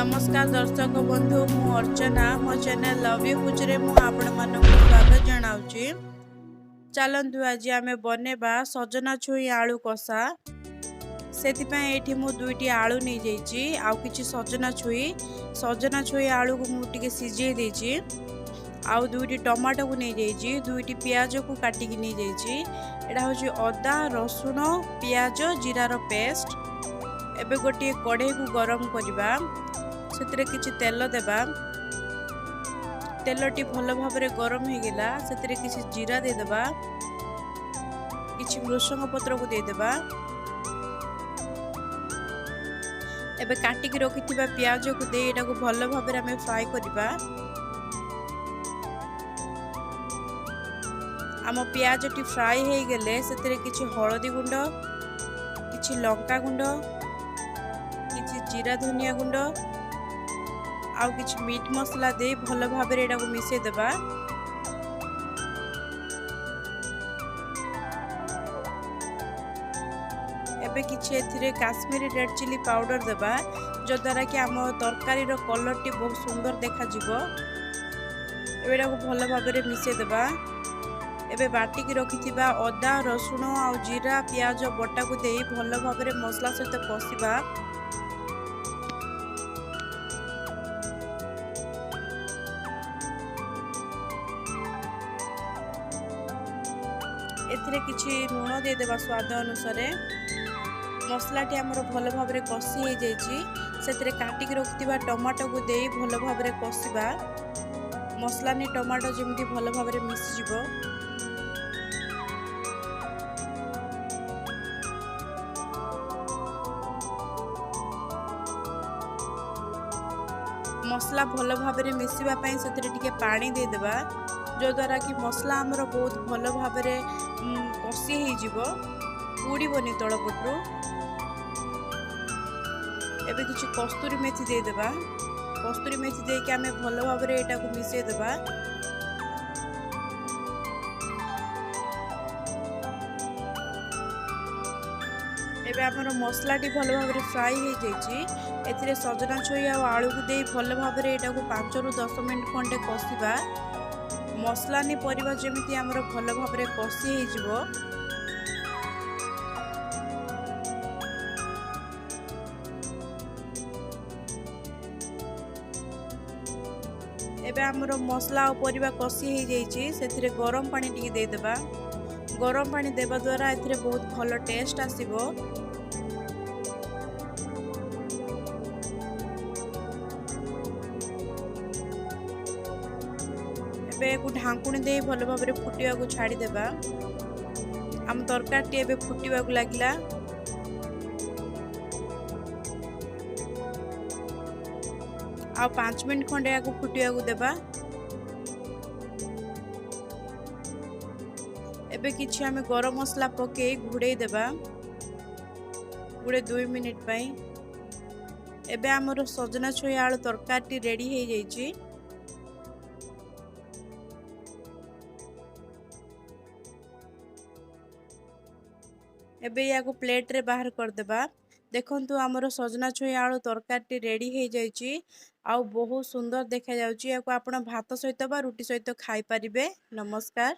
नमस्कार दर्शक बंधु मु अर्चना मो चैनल लव यू पूजरे मु आपण मानक स्वागत जनाउची। चलंतु आज आमे बनेबा सजना छुई आलू कषा। सेतिपय एठी मु दुईटी आलू नै जाईची आउ किछि सजना छुई आलू को मु टिके सिझेई देची। आउ दुईटी टमाटो को नै जाईची, दुईटी प्याज को काटी कि नै जाईची। एडा होची अदा रसुण प्याज जीरार पेस्ट। एबे गोटे कढ़ई को गरम करबा, सेतिरे किछि तेल देबा। तेलटी भल भाबरे गरम हो गला, सेतिरे किछि जीरा दे देबा, किछि भृषंग पत्र को दे देबा। एबे काटी कि रखिथिबा प्याज को दे एटा को भल भाबरे हमें फ्राई करबा। आम प्याजटी फ्राई हो गले सेतिरे किछि हळदी गुंड, किछि लंका गुंड, किछि जीरा धनिया गुंड आउ किछि मीट मसला दे भल भाबरे एटा को मिसे देबा। एबे किछि एथिरे काश्मीरी रेड चिली पाउडर देबा, जो द्वारा कि आम तरकारी रो कलर टी बहुत सुंदर देखा जिवो। एबेटा को भल भाबरे मिसे देबा। एबे बाटी की रखिथिबा अदा रसुण आउ जीरा प्याज बटा को दे भल भाबरे मसला सहित कषिबा। एथिरे किछि लूण दे देबा स्वाद अनुसार। मसलाटी हमर भल भाबरे कषि हो जाइछि, सेतिरे काटी की रखिथिबा टमाटो को दे भल भाबरे कषिबा। मसला नि टमाटो जेमति भल भाबरे मिसि जिवो। मसला भल भाबरे मिसिबा पई सेतिरे टिके पानी दे देबा, जो द्वारा कि मसला हमर बहुत भल भाबरे कषि हो जिवो, उड़ीबनी तळ पटरू। एबे किछि कस्तूरी मेथी दे देबा। कस्तूरी मेथी दे के हमें भल भाबरे एटा को मिसे देबा। एबे हमर मसलाटी भल भाबरे फ्राई हो जाइछि। एथिरे सजना छुई आ आलू को दे भल भाबरे एटा को 5 रु 10 मिनिट खंडे कषिबा। मसला नि परिबा जेमिति हमर भल भाबरे कषि हो जिवो। एबे हमर मसला और परिबा कषि हो जाइछि, सेथिरे गरम पानी टिके दे देबा। गरम पानी देबा द्वारा एथिरे बहुत भल टेस्ट आसीबो। एबे को ढांकुणी दे भल भाबरे फुटिया को छाड़ी देबा। हम तरकारी एबे फुटिबा को लागिला। आ 5 मिनट खंडे या को फुटिया को देबा। एबे किछि हमें गरम मसला पके घुड़े देबा, गुड़े 2 मिनिट पई। एबे हमर सजना छुई आलू तरकारी रेडी हो जाइछि। एबे या को प्लेट रे बाहर कर देबा। देखंतु हमर सजना छुई आलू तरकारी रेडी हो जाइछि आउ बहुत सुंदर देखा जाउछि। या को आपण भात सहित बा रोटी सहित खाई परिबे। नमस्कार।